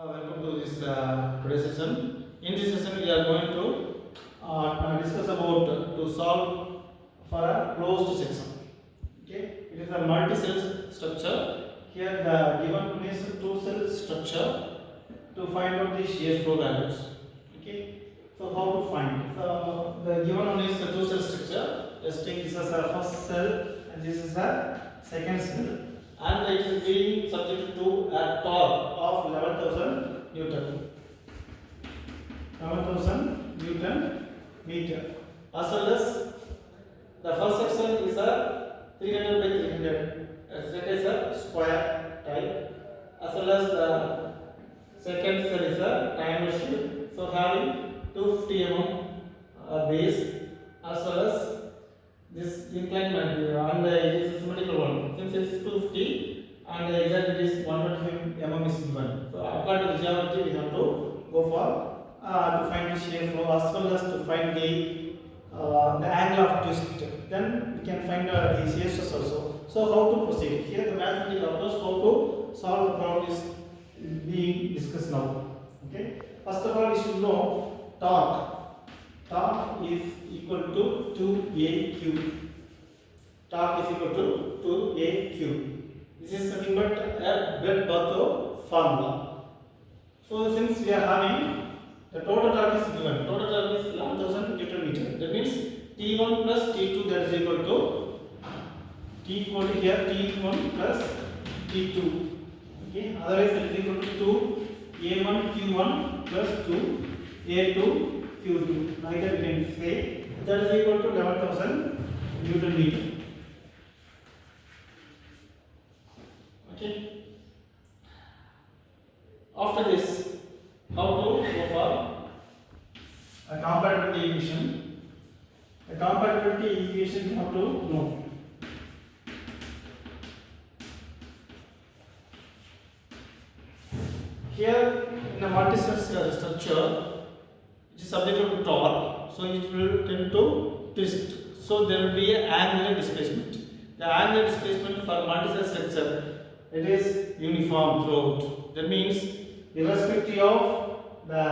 Welcome to this today's session. In this session, we are going to discuss about to solve for a closed section. Okay, it is a multi-cell structure. Here, the given one is two-cell structure to find out the shear flow values. Okay, so how to find? So the given one is a two-cell structure. Let's take this as a first cell, and this is a second cell. And it is being subjected to a torque of 11,000 Newton. 11,000 Newton meter. As well as the first section is a 300 by 300. That is a square type. As well as the second cell is a triangle shape. So having 250 mm base, as well as this inclined and it is a symmetrical one. Since it is 250 and the exact it is 125 mm is given. So according to the geometry, we have to go for to find the shear flow as well as to find the angle of twist. Then we can find the shear stress also. So how to proceed? Here the mathematical approach how to solve the problem is being discussed now. Okay. First of all, we should know torque. Torque is equal to 2AQ. Torque is equal to 2AQ. This is nothing but a Bell-Bartholdi formula. So since we are having the total torque is given, total torque is 11,000 Newton meter. That means T1 plus T2 that is equal to T equal to here T1 plus T2. Okay. Otherwise it is equal to 2A1 Q1 plus 2A2 Q2. Like that we can say that is equal to 11,000 Newton meter. Okay. After this, how to go for a compatibility equation? A compatibility equation you have to know. Here in a multi-cell structure, it is subject to torque, so it will tend to twist. So there will be an angular displacement. The angular displacement for multi-cell structure, it is uniform throughout. That means irrespective of the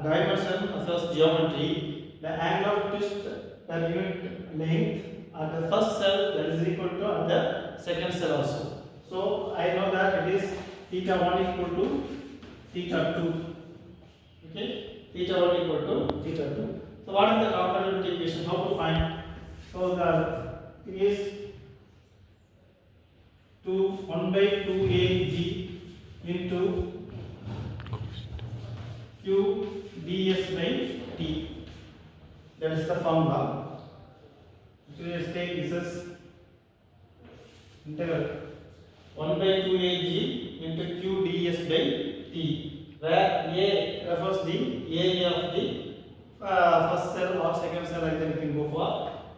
dimension as well as geometry, the angle of twist per unit length at the first cell that is equal to at the second cell also. So I know that it is theta 1 equal to theta 2. Okay, theta 1 equal to theta 2. So what is the compatibility equation? How to find? So it is 1 by 2AG into Q ds by T. That is the formula. So let's take this as integral 1 by 2AG into Q ds by T, where A refers the area of the first cell or second cell, like that you can go for.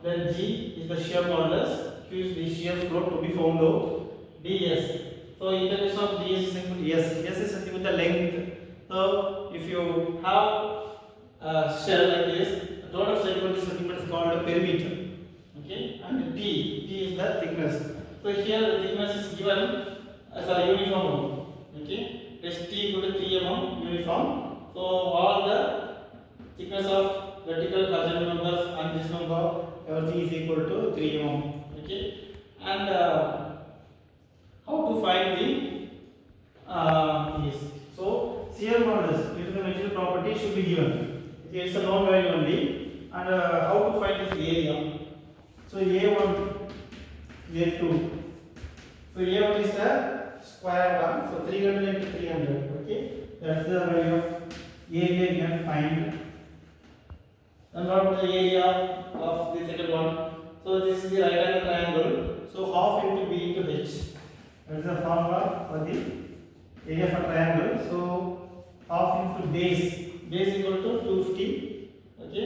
Then G is the shear modulus, Q is the shear flow to be found out. ds. So integration of ds is equal to s. S is something with the length. So if you have a shell like this, the total segment is something that is called a perimeter. Okay, and T is the thickness. So here the thickness is given as a uniform one. Okay, it is T equal to 3 mm uniform. So all the thickness of vertical horizontal numbers and this number, everything is equal to 3 mm. Okay, and how to find the yes. So shear modulus, it is the material property, should be given. Okay, it's a known value only. And how to find this area? So A1, A2. So A1 is a square one. So 300 into 300. Okay, that's the value of area you can find. And what is the area of the second one? So this is the right angle triangle. So half into B into H. That is the formula for the area for triangle. So half into base. Base equal to 250. Okay.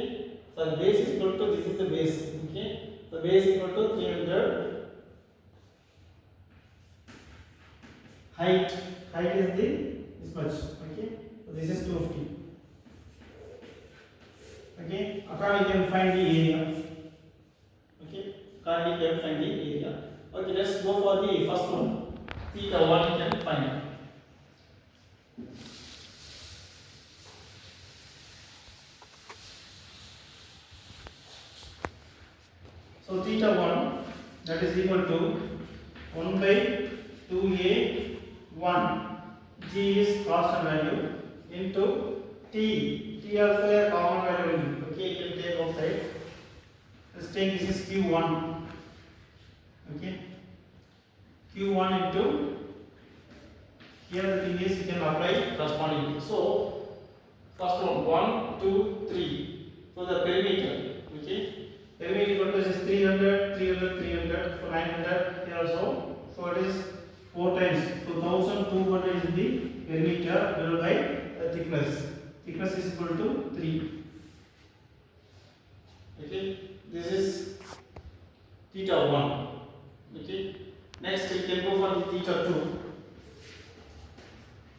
So base is equal to, this is the base. Okay. So base equal to 300. Height is this much. Okay. So this is 250. Okay. Accordingly you can find the area. Okay. Accordingly you can find the area. Okay. Let's go for the first one. Theta 1 you can find. theta 1 that is equal to 1 by 2a 1. G is constant value into T also a common value only. Okay, you can take outside. Let's take this is Q1. Okay, Q1 into here the thing is you can apply correspondingly. So first one 1, 2, 3. So the perimeter. Okay, perimeter equal to is 300, 300, 300. So 900 here also. So it is 4 times. So 1200 is the perimeter divided by the thickness. Thickness is equal to 3. Okay, this is theta 1. Okay, next we can go for the theta 2.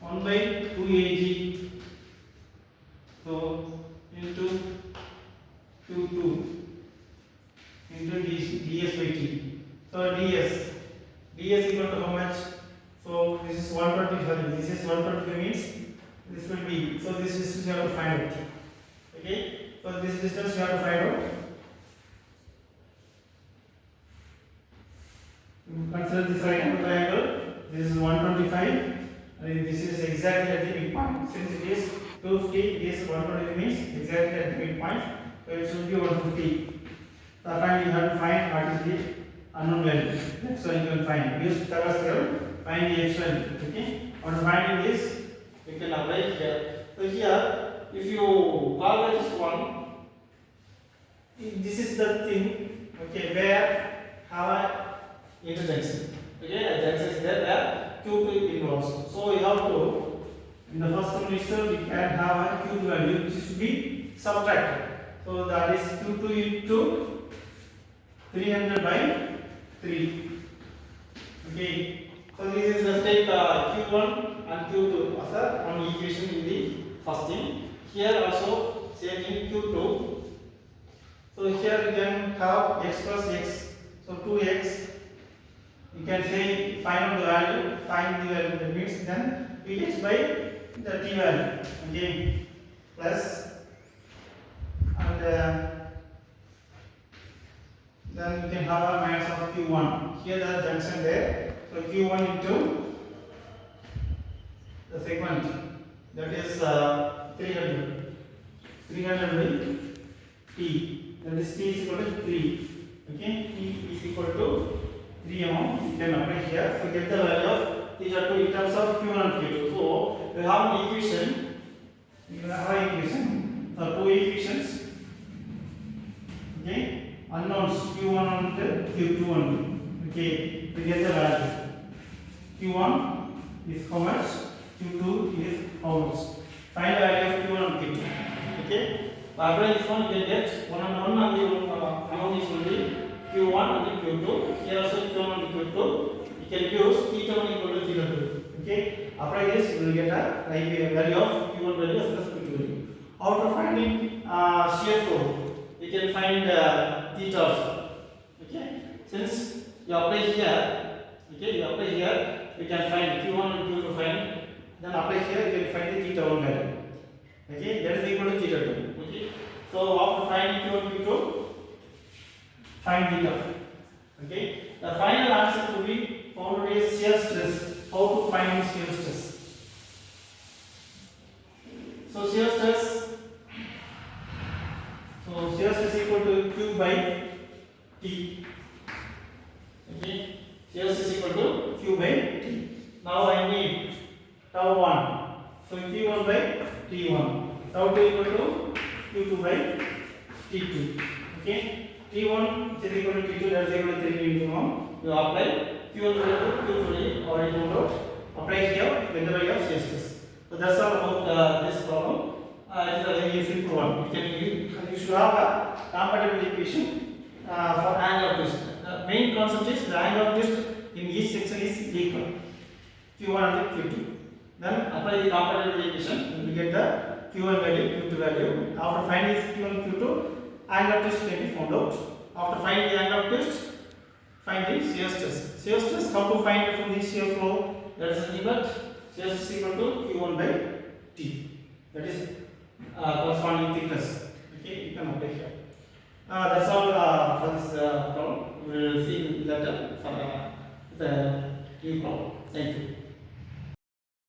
1 by 2ag. So into Q2 into ds by t. So ds equal to how much? So this is 120. This is 120 means this will be. So this distance you have to find out. Okay. So this distance you have to find out. Consider this right angle triangle. This is 125. And this is exactly at the midpoint. Since it is 250, this 120 means exactly at the midpoint. So it should be 150. So finally you have to find what is the unknown value. That's why you can find. Use Pythagoras theorem. Find the x value. Okay. On finding this, you can apply here. So here, if you call this one, this is the thing. Okay, where have a intersection. Okay, a junction is there where Q2 involves. So you have to, in the first one itself, we can have a Q2 value which is to be subtracted. So that is Q2 into 300 by 3. Okay. So this is just take Q1 and Q2 as a one equation in the first thing. Here also same in Q2. So here we can have x plus x. So 2x. You can say find out the value. Find the value. That means then px by the t value. Okay. Plus and then you can have a minus of Q1. Here the junction there. So Q1 into the segment that is 300 by T. That is T is equal to 3. Okay, T is equal to 3 amount. You can apply here. So get the value of theta 2 in terms of Q1 and Q2. So we have an equation. You have an equation. So two equations. Okay, unknowns Q1 and Q2 only. Okay, to get the value. Q1 is how much? Q2 is how much? Find the value of Q1 and Q2. Okay, by this one you can get 1 and 1 and the unknown is only Q1 and Q2. Here also Q1 and Q2. You can use theta 1 equal to theta 2. Okay, apply this you will get a value of Q1 value plus Q2 value. After finding shear flow, you can find theta also. Okay, since you apply here, okay, you apply here, you can find Q1 and Q2 find. Then apply here, you can find the theta 1 value. Okay, that is equal to theta 2. Okay, so after finding Q1 Q2, find theta. Okay, the final answer to be found is shear stress. How to find shear stress? So shear stress. So shear stress equal to Q by T. Okay, shear stress equal to Q by T. Now I need tau 1. So Q1 by T1. Tau 2 equal to Q2 by T2. Okay, T1 is equal to T2, that is equal to 3 into 1. You apply Q1 equal to Q3 already found out. Apply here with the value of shear stress. So that's all about this problem. It is a very simple one. You should have a compatible equation for angle of twist. The main concept is the angle of twist in each section is equal. Q1 and Q2. Then apply the compatible equation. You will get the Q1 value, Q2 value. After finding this Q1, Q2, angle of twist can be found out. After finding the angle of twist, find the shear stress. Shear stress, how to find from the shear flow? That is nothing but shear stress equal to Q1 by T. That is corresponding thickness. Okay, you can apply here. That's all for this problem. the key problem. Thank you.